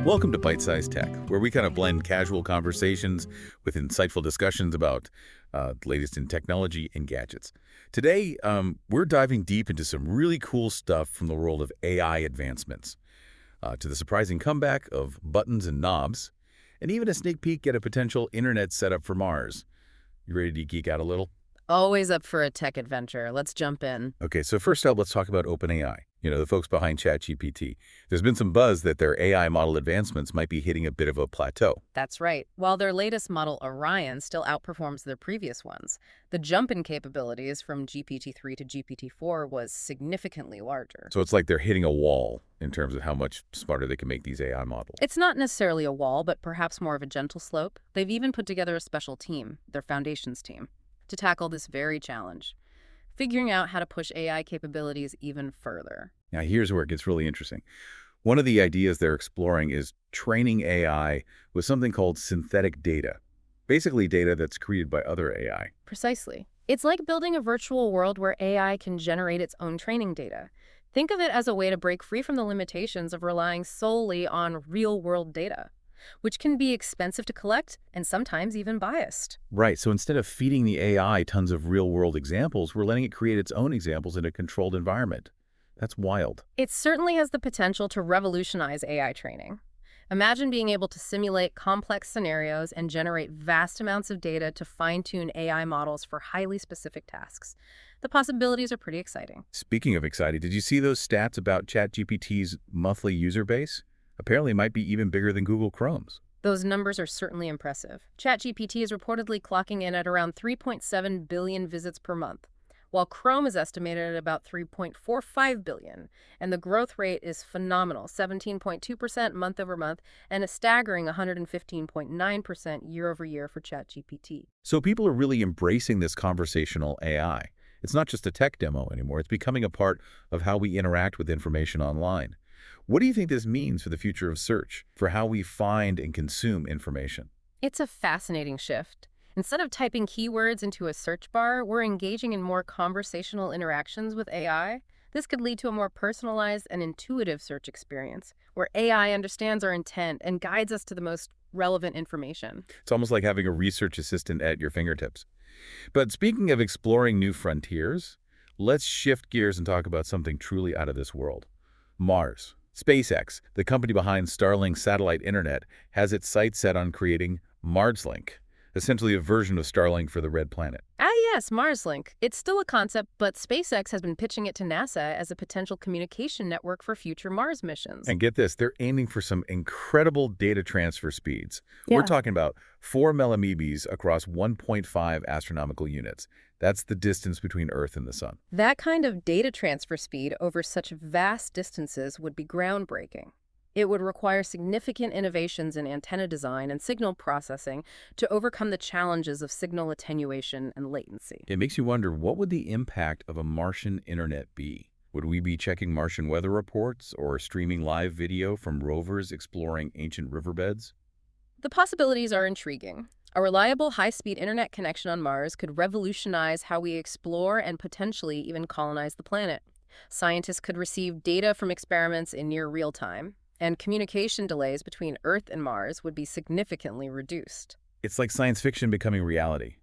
Welcome to Byte-Sized Tech, where we kind of blend casual conversations with insightful discussions about the latest in technology and gadgets. Today, we're diving deep into some really cool stuff from the world of AI advancements, to the surprising comeback of buttons and knobs, and even a sneak peek at a potential internet setup for Mars. You ready to geek out a little? Always up for a tech adventure. Let's jump in. Okay, so first up, let's talk about OpenAI, the folks behind ChatGPT. There's been some buzz that their AI model advancements might be hitting a bit of a plateau. That's right. While their latest model, Orion, still outperforms their previous ones, the jump in capabilities from GPT-3 to GPT-4 was significantly larger. So it's like they're hitting a wall in terms of how much smarter they can make these AI models. It's not necessarily a wall, but perhaps more of a gentle slope. They've even put together a special team, their foundations team, to tackle this very challenge, figuring out how to push AI capabilities even further. Now, here's where it gets really interesting. One of the ideas they're exploring is training AI with something called synthetic data, basically data that's created by other AI. Precisely. It's like building a virtual world where AI can generate its own training data. Think of it as a way to break free from the limitations of relying solely on real-world data, which can be expensive to collect and sometimes even biased. Right, so instead of feeding the AI tons of real-world examples, we're letting it create its own examples in a controlled environment. That's wild. It certainly has the potential to revolutionize AI training. Imagine being able to simulate complex scenarios and generate vast amounts of data to fine-tune AI models for highly specific tasks. The possibilities are pretty exciting. Speaking of exciting, did you see those stats about ChatGPT's monthly user base? Apparently might be even bigger than Google Chrome's. Those numbers are certainly impressive. ChatGPT is reportedly clocking in at around 3.7 billion visits per month, while Chrome is estimated at about 3.45 billion, and the growth rate is phenomenal, 17.2% month over month, and a staggering 115.9% year over year for ChatGPT. So people are really embracing this conversational AI. It's not just a tech demo anymore. It's becoming a part of how we interact with information online. What do you think this means for the future of search, for how we find and consume information? It's a fascinating shift. Instead of typing keywords into a search bar, we're engaging in more conversational interactions with AI. This could lead to a more personalized and intuitive search experience, where AI understands our intent and guides us to the most relevant information. It's almost like having a research assistant at your fingertips. But speaking of exploring new frontiers, let's shift gears and talk about something truly out of this world. Mars. SpaceX, the company behind Starlink satellite internet, has its sights set on creating MarsLink, essentially a version of Starlink for the Red Planet. Yes, MarsLink. It's still a concept, but SpaceX has been pitching it to NASA as a potential communication network for future Mars missions. And get this, they're aiming for some incredible data transfer speeds. Yeah. We're talking about 4 millimebes across 1.5 astronomical units. That's the distance between Earth and the Sun. That kind of data transfer speed over such vast distances would be groundbreaking. It would require significant innovations in antenna design and signal processing to overcome the challenges of signal attenuation and latency. It makes you wonder, what would the impact of a Martian internet be? Would we be checking Martian weather reports or streaming live video from rovers exploring ancient riverbeds? The possibilities are intriguing. A reliable, high-speed internet connection on Mars could revolutionize how we explore and potentially even colonize the planet. Scientists could receive data from experiments in near real time, and communication delays between Earth and Mars would be significantly reduced. It's like science fiction becoming reality.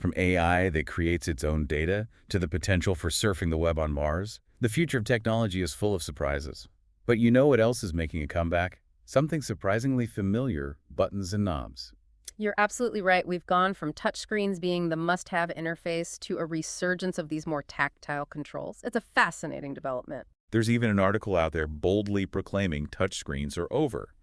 From AI that creates its own data to the potential for surfing the web on Mars, the future of technology is full of surprises. But you know what else is making a comeback? Something surprisingly familiar: buttons and knobs. You're absolutely right. We've gone from touchscreens being the must-have interface to a resurgence of these more tactile controls. It's a fascinating development. There's even an article out there boldly proclaiming touchscreens are over.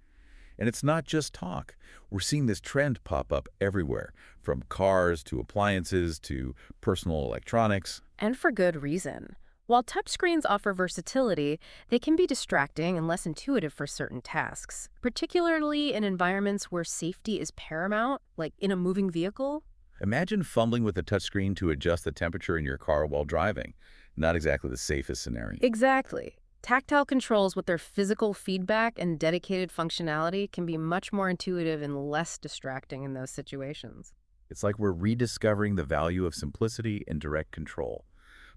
And it's not just talk. We're seeing this trend pop up everywhere, from cars to appliances to personal electronics. And for good reason. While touchscreens offer versatility, they can be distracting and less intuitive for certain tasks, particularly in environments where safety is paramount, like in a moving vehicle. Imagine fumbling with a touchscreen to adjust the temperature in your car while driving. Not exactly the safest scenario. Exactly. Tactile controls with their physical feedback and dedicated functionality can be much more intuitive and less distracting in those situations. It's like we're rediscovering the value of simplicity and direct control.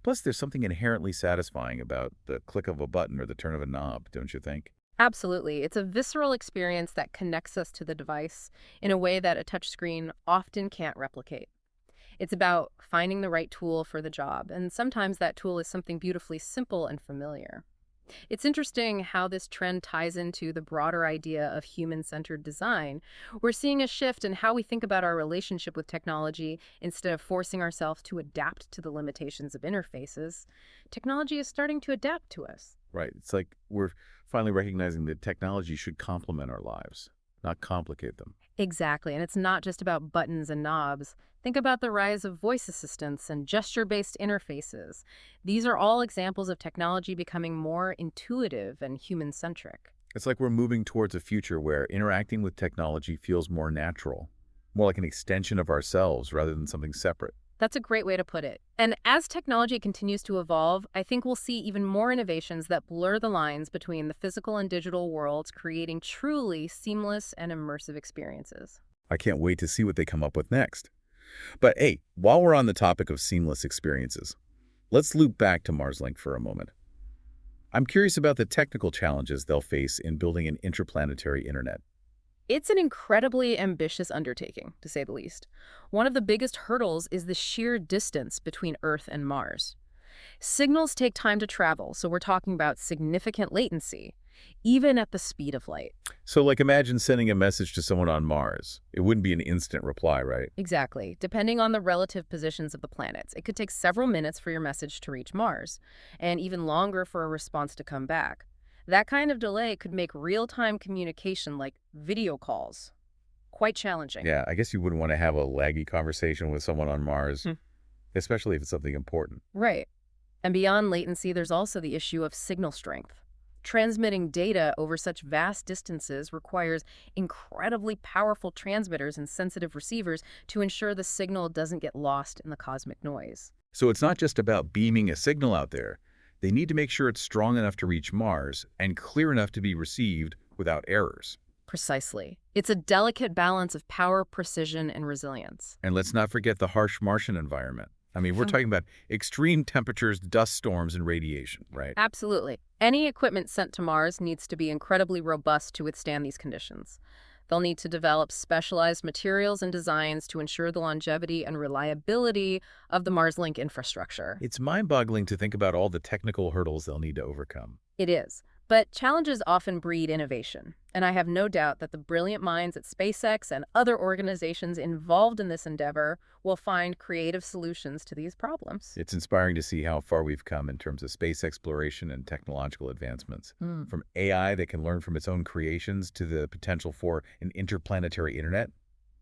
Plus, there's something inherently satisfying about the click of a button or the turn of a knob, don't you think? Absolutely. It's a visceral experience that connects us to the device in a way that a touchscreen often can't replicate. It's about finding the right tool for the job, and sometimes that tool is something beautifully simple and familiar. It's interesting how this trend ties into the broader idea of human-centered design. We're seeing a shift in how we think about our relationship with technology. Instead of forcing ourselves to adapt to the limitations of interfaces, technology is starting to adapt to us. Right. It's like we're finally recognizing that technology should complement our lives, not complicate them. Exactly, and it's not just about buttons and knobs. Think about the rise of voice assistants and gesture-based interfaces. These are all examples of technology becoming more intuitive and human-centric. It's like we're moving towards a future where interacting with technology feels more natural, more like an extension of ourselves rather than something separate. That's a great way to put it. And as technology continues to evolve, I think we'll see even more innovations that blur the lines between the physical and digital worlds, creating truly seamless and immersive experiences. I can't wait to see what they come up with next. But hey, while we're on the topic of seamless experiences, let's loop back to MarsLink for a moment. I'm curious about the technical challenges they'll face in building an interplanetary internet. It's an incredibly ambitious undertaking, to say the least. One of the biggest hurdles is the sheer distance between Earth and Mars. Signals take time to travel, so we're talking about significant latency, even at the speed of light. So like imagine sending a message to someone on Mars. It wouldn't be an instant reply, right? Exactly. Depending on the relative positions of the planets, it could take several minutes for your message to reach Mars, and even longer for a response to come back. That kind of delay could make real-time communication, like video calls, quite challenging. Yeah, I guess you wouldn't want to have a laggy conversation with someone on Mars, Hmm. especially if it's something important. Right. And beyond latency, there's also the issue of signal strength. Transmitting data over such vast distances requires incredibly powerful transmitters and sensitive receivers to ensure the signal doesn't get lost in the cosmic noise. So it's not just about beaming a signal out there. They need to make sure it's strong enough to reach Mars and clear enough to be received without errors. Precisely. It's a delicate balance of power, precision, and resilience. And let's not forget the harsh Martian environment. I mean, we're talking about extreme temperatures, dust storms, and radiation, right? Absolutely. Any equipment sent to Mars needs to be incredibly robust to withstand these conditions. They'll need to develop specialized materials and designs to ensure the longevity and reliability of the MarsLink infrastructure. It's mind-boggling to think about all the technical hurdles they'll need to overcome. It is. But challenges often breed innovation, and I have no doubt that the brilliant minds at SpaceX and other organizations involved in this endeavor will find creative solutions to these problems. It's inspiring to see how far we've come in terms of space exploration and technological advancements. Mm. From AI that can learn from its own creations to the potential for an interplanetary internet,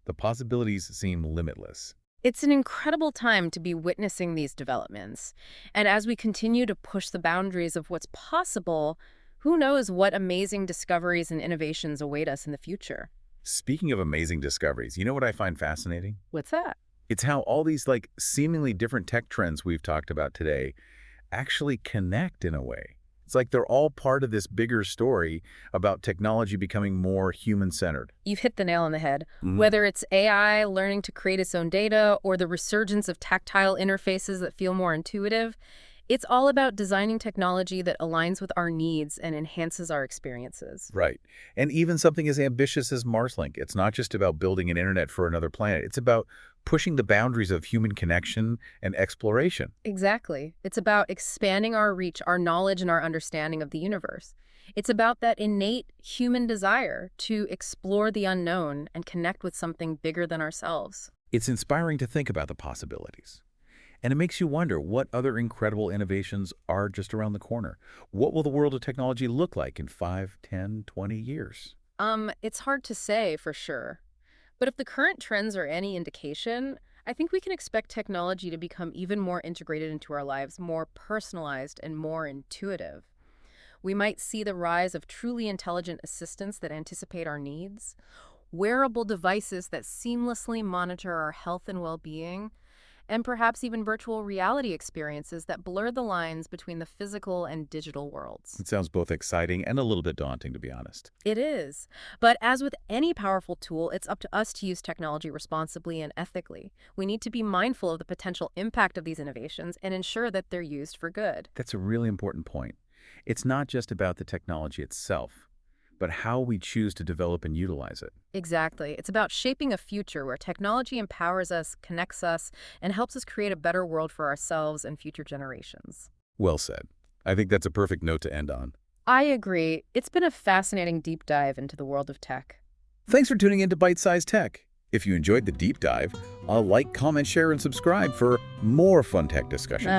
the possibilities seem limitless. It's an incredible time to be witnessing these developments. And as we continue to push the boundaries of what's possible, who knows what amazing discoveries and innovations await us in the future? Speaking of amazing discoveries, you know what I find fascinating? What's that? It's how all these seemingly different tech trends we've talked about today actually connect in a way. It's like they're all part of this bigger story about technology becoming more human-centered. You've hit the nail on the head. Mhm. Whether it's AI learning to create its own data or the resurgence of tactile interfaces that feel more intuitive, it's all about designing technology that aligns with our needs and enhances our experiences. Right. And even something as ambitious as MarsLink, it's not just about building an internet for another planet. It's about pushing the boundaries of human connection and exploration. Exactly. It's about expanding our reach, our knowledge, and our understanding of the universe. It's about that innate human desire to explore the unknown and connect with something bigger than ourselves. It's inspiring to think about the possibilities. And it makes you wonder what other incredible innovations are just around the corner. What will the world of technology look like in 5, 10, 20 years? It's hard to say for sure. But if the current trends are any indication, I think we can expect technology to become even more integrated into our lives, more personalized and more intuitive. We might see the rise of truly intelligent assistants that anticipate our needs, wearable devices that seamlessly monitor our health and well-being, and perhaps even virtual reality experiences that blur the lines between the physical and digital worlds. It sounds both exciting and a little bit daunting, to be honest. It is. But as with any powerful tool, it's up to us to use technology responsibly and ethically. We need to be mindful of the potential impact of these innovations and ensure that they're used for good. That's a really important point. It's not just about the technology itself, but how we choose to develop and utilize it. Exactly. It's about shaping a future where technology empowers us, connects us, and helps us create a better world for ourselves and future generations. Well said. I think that's a perfect note to end on. I agree. It's been a fascinating deep dive into the world of tech. Thanks for tuning in to Byte-Sized Tech. If you enjoyed the deep dive, like, comment, share, and subscribe for more fun tech discussions.